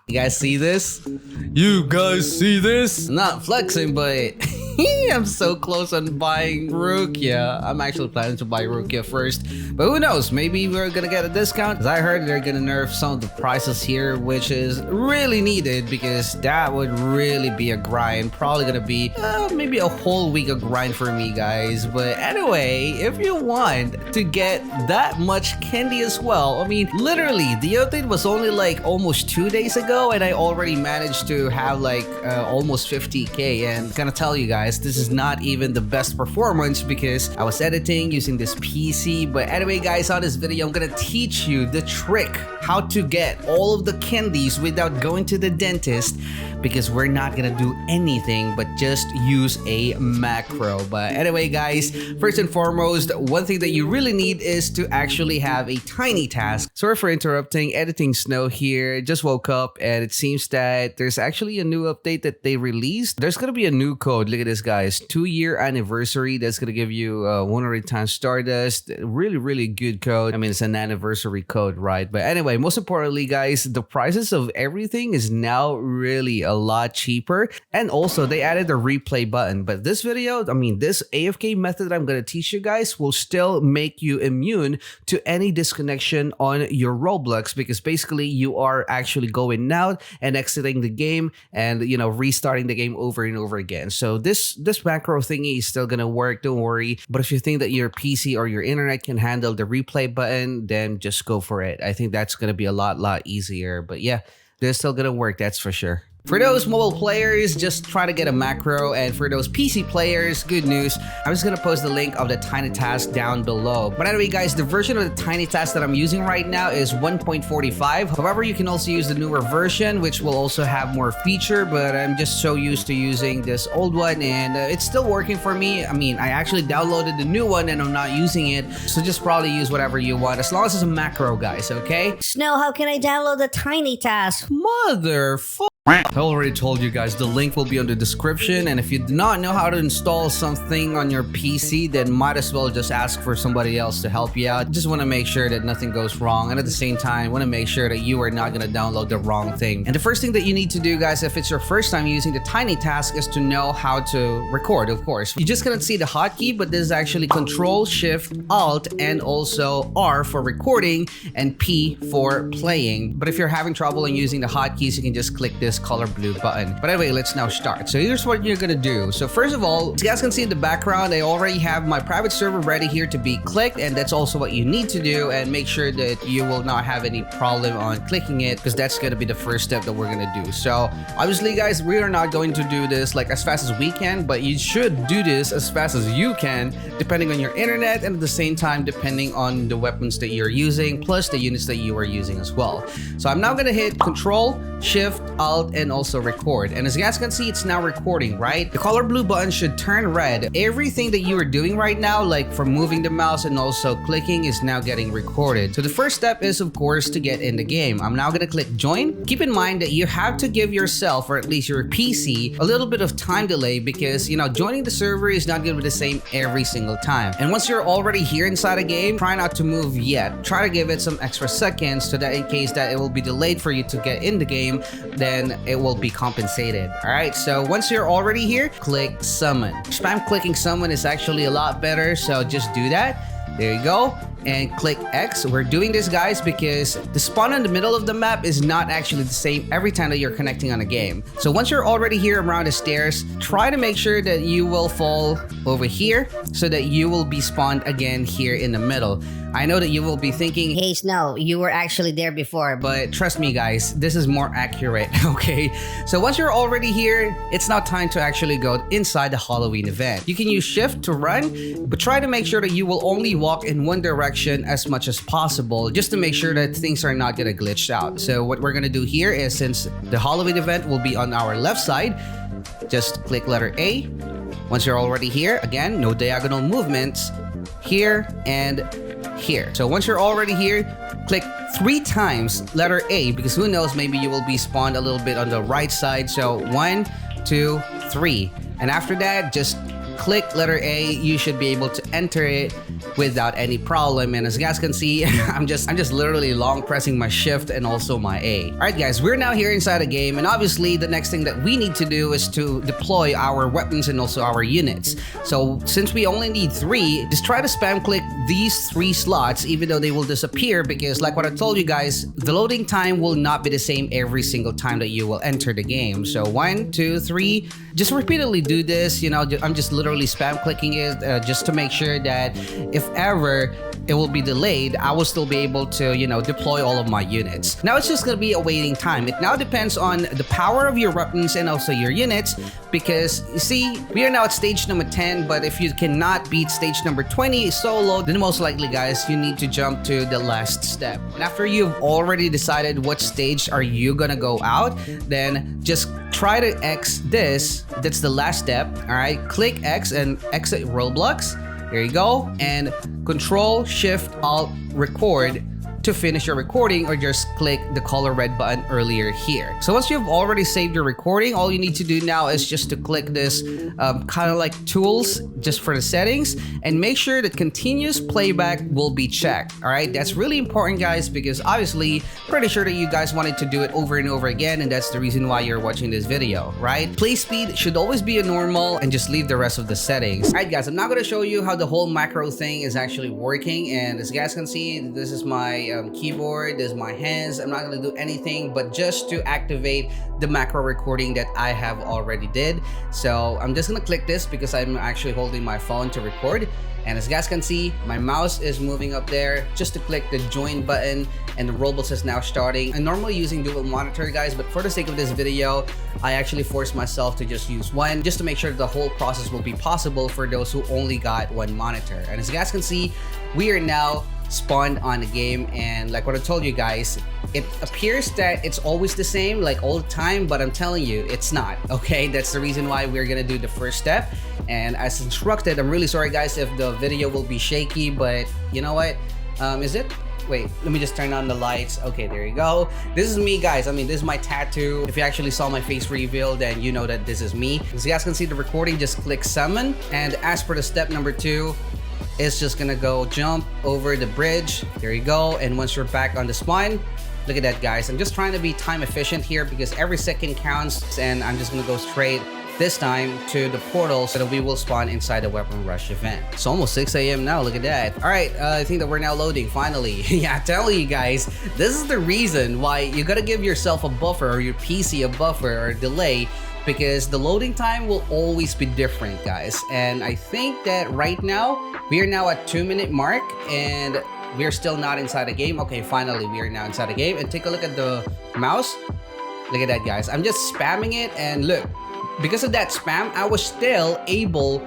You guys see this? You guys see this? Not flexing, but I'm so close on buying Rukia. I'm actually planning to buy Rukia first, but who knows? Maybe we're gonna get a discount. Cause I heard they're gonna nerf some of the prices here, which is really needed because that would really be a grind. Probably gonna be maybe a whole week of grind for me, guys. But anyway, if you want to get that much candy as well, I mean, literally, the update was only like almost 2 days ago, and I already managed to have like almost 50k. And I'm gonna tell you guys, this is not even the best performance because I was editing using this PC. But anyway, guys, on this video, I'm gonna teach you the trick how to get all of the candies without going to the dentist, because we're not gonna do anything but just use a macro. But anyway, guys, first and foremost, one thing that you really need is to actually have a tiny task. Sorry for interrupting, editing Snow here. Just woke up and it seems that there's actually a new update that they released. There's gonna be a new code. Look at this, guys, 2-year anniversary. That's gonna give you 100 times Stardust. Really good code. I mean, it's an anniversary code, right? But anyway, most importantly, guys, the prices of everything is now really a lot cheaper, and also they added the replay button. But this video, I mean, this AFK method that I'm going to teach you guys will still make you immune to any disconnection on your Roblox, because basically you are actually going out and exiting the game and, you know, restarting the game over and over again. So this macro thingy is still going to work, don't worry. But if you think that your PC or your internet can handle the replay button, then just go for it. I think that's going to be a lot easier. But yeah, they're still going to work, that's for sure. For those mobile players, just try to get a macro, and for those PC players, good news. I'm just gonna post the link of the tiny task down below. But anyway, guys, the version of the tiny task that I'm using right now is 1.45. However, you can also use the newer version, which will also have more feature, but I'm just so used to using this old one, and it's still working for me. I mean, I actually downloaded the new one and I'm not using it, so just probably use whatever you want, as long as it's a macro, guys, okay? Snow, how can I download the tiny task? Motherfucker. I already told you guys, the link will be on the description, and if you do not know how to install something on your PC, then might as well just ask for somebody else to help you out. Just want to make sure that nothing goes wrong, and at the same time want to make sure that you are not going to download the wrong thing. And the first thing that you need to do, guys, if it's your first time using the tiny task, is to know how to record. Of course, you just cannot see the hotkey, but this is actually Control, Shift, Alt, and also R for recording and P for playing. But if you're having trouble in using the hotkeys, you can just click this color blue button. But anyway, let's now start. So here's what you're gonna do. So first of all, as you guys can see in the background, I already have my private server ready here to be clicked, and that's also what you need to do, and make sure that you will not have any problem on clicking it, because that's gonna be the first step that we're gonna do. So obviously, guys, we are not going to do this like as fast as we can, but you should do this as fast as you can, depending on your internet, and at the same time depending on the weapons that you're using, plus the units that you are using as well. So I'm now gonna hit Control, Shift, Alt, and also record. And as you guys can see, it's now recording, right? The color blue button should turn red. Everything that you are doing right now, like from moving the mouse and also clicking, is now getting recorded. So the first step is, of course, to get in the game. I'm now gonna click join. Keep in mind that you have to give yourself, or at least your PC, a little bit of time delay, because, you know, joining the server is not gonna be the same every single time. And once you're already here inside a game, try not to move yet. Try to give it some extra seconds, so that in case that it will be delayed for you to get in the game, then it will be compensated. All right, so once you're already here, click summon. Spam clicking summon is actually a lot better, so just do that. There you go. And click X. We're doing this, guys, because the spawn in the middle of the map is not actually the same every time that you're connecting on a game. So once you're already here around the stairs, try to make sure that you will fall over here, so that you will be spawned again here in the middle. I know that you will be thinking, Hey Snow, you were actually there before. but trust me, guys, this is more accurate, okay? So once you're already here, it's now time to actually go inside the Halloween event. You can use Shift to run, but try to make sure that you will only walk in one direction as much as possible, just to make sure that things are not gonna glitch out. So what we're gonna do here is, since the Halloween event will be on our left side, just click letter A. Once you're already here, again, no diagonal movements, here and here. So once you're already here, click 3 times letter A, because who knows, maybe you will be spawned a little bit on the right side. So 1, 2, 3. And after that, just click letter A. You should be able to enter it. without any problem. And as you guys can see, I'm just literally long pressing my shift and also my A. All right, guys, we're now here inside the game, and obviously the next thing that we need to do is to deploy our weapons and also our units. So since we only need 3, just try to spam click these 3 slots, even though they will disappear, because like what I told you guys, the loading time will not be the same every single time that you will enter the game. So 1, 2, 3, just repeatedly do this. You know, I'm just literally spam clicking it just to make sure that if ever it will be delayed, I will still be able to, you know, deploy all of my units. Now it's just gonna be a waiting time. It now depends on the power of your weapons and also your units, because you see, we are now at stage number 10, but if you cannot beat stage number 20 solo, then most likely, guys, you need to jump to the last step. And after you've already decided what stage are you gonna go out, then just try to X this. That's the last step. All right, click X and exit Roblox. There you go, and Control Shift Alt record to finish your recording, or just click the color red button earlier here. So once you've already saved your recording, all you need to do now is just to click this kind of like tools just for the settings, and make sure that continuous playback will be checked. All right, that's really important, guys, because obviously pretty sure that you guys wanted to do it over and over again, and that's the reason why you're watching this video, right? Play speed should always be a normal, and just leave the rest of the settings. All right, guys, I'm now going to show you how the whole macro thing is actually working, and as you guys can see, this is my keyboard, this is my hands. I'm not going to do anything but just to activate the macro recording that I have already did. So I'm just going to click this because I'm actually holding my phone to record. And as you guys can see, my mouse is moving up there just to click the join button, and the Roblox is now starting. I'm normally using dual monitor, guys, but for the sake of this video, I actually forced myself to just use one, just to make sure the whole process will be possible for those who only got one monitor. And as you guys can see, we are now spawned on the game, and like what I told you guys, it appears that it's always the same, like all the time, but I'm telling you, it's not. Okay, that's the reason why we're gonna do the first step, and as instructed. I'm really sorry, guys, if the video will be shaky, but you know what, is it? Wait, let me just turn on the lights. Okay, there you go. This is me, guys. I mean, this is my tattoo. If you actually saw my face reveal, then you know that this is me. As you guys can see the recording, just click summon, and as for the step number 2, it's just gonna go jump over the bridge. There you go. And once you're back on the spawn, look at that, guys. I'm just trying to be time efficient here because every second counts, and I'm just gonna go straight this time to the portal so that we will spawn inside the weapon rush event. It's almost 6 a.m. now. Look at that. All right, I think that we're now loading finally. Yeah, I'm telling you guys, this is the reason why you gotta give yourself a buffer, or your PC a buffer or a delay, because the loading time will always be different, guys. And I think that right now we are now at 2-minute mark, and we're still not inside the game. Okay, finally we are now inside the game, and take a look at the mouse. Look at that, guys. I'm just spamming it, and look, because of that spam, I was still able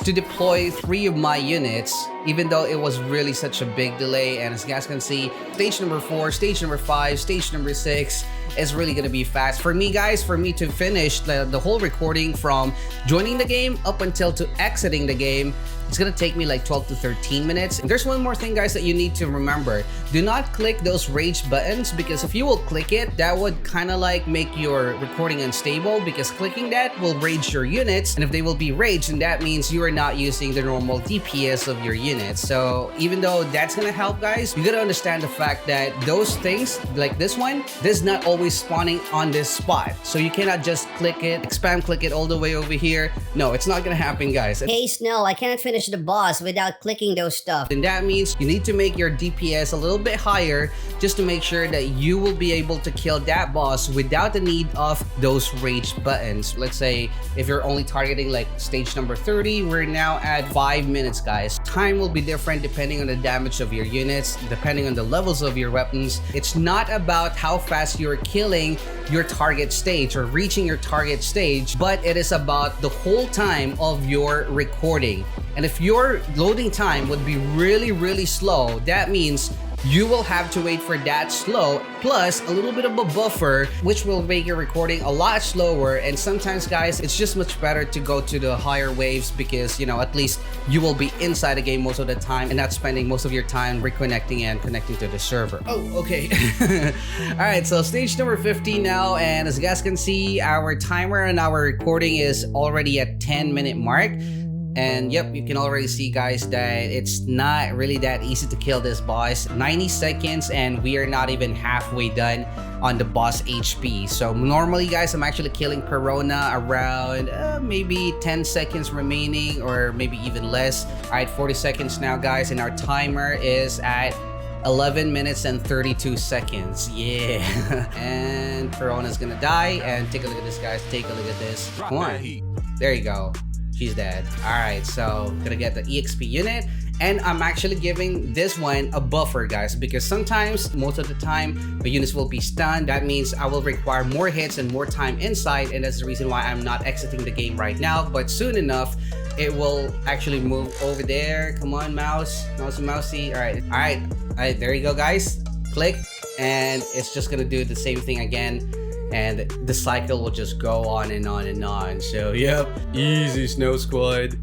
to deploy 3 of my units, even though it was really such a big delay. And as you guys can see, stage number 4, stage number 5, stage number 6 is really gonna be fast. For me, guys, for me to finish the whole recording from joining the game up until to exiting the game, it's gonna take me like 12 to 13 minutes. And there's one more thing, guys, that you need to remember. Do not click those rage buttons, because if you will click it, that would kind of like make your recording unstable, because clicking that will rage your units, and if they will be raged, then that means you are not using the normal DPS of your units. So even though that's gonna help, guys, you gotta understand the fact that those things like this one, this is not always spawning on this spot. So you cannot just click it, spam click it all the way over here. No, it's not gonna happen, guys. Hey Snow, I cannot finish the boss without clicking those stuff. And that means you need to make your DPS a little bit higher, just to make sure that you will be able to kill that boss without the need of those rage buttons. Let's say if you're only targeting like stage number 30, we're now at 5 minutes, guys. Time will be different depending on the damage of your units, depending on the levels of your weapons. It's not about how fast you're killing your target stage or reaching your target stage, but it is about the whole time of your recording. And if your loading time would be really slow, that means you will have to wait for that slow, plus a little bit of a buffer, which will make your recording a lot slower. And sometimes, guys, it's just much better to go to the higher waves, because, you know, at least you will be inside the game most of the time and not spending most of your time reconnecting and connecting to the server. Oh, okay. All right, so stage number 15 now, and as you guys can see, our timer and our recording is already at 10-minute mark. And yep, you can already see guys that it's not really that easy to kill this boss. 90 seconds and we are not even halfway done on the boss HP. So normally guys, I'm actually killing Corona around maybe 10 seconds remaining or maybe even less. Alright, 40 seconds now guys, and our timer is at 11 minutes and 32 seconds. Yeah. And Corona's gonna die. And take a look at this, guys. Take a look at this. Come on. There you go. She's dead. Alright, so gonna get the EXP unit. And I'm actually giving this one a buffer, guys, because sometimes, most of the time, the units will be stunned. That means I will require more hits and more time inside, and that's the reason why I'm not exiting the game right now. But soon enough, it will actually move over there. Come on, mouse. Mousey. Alright, there you go, guys. Click, and it's just gonna do the same thing again. And the cycle will just go on and on and on. So, yep, easy Snow Squad.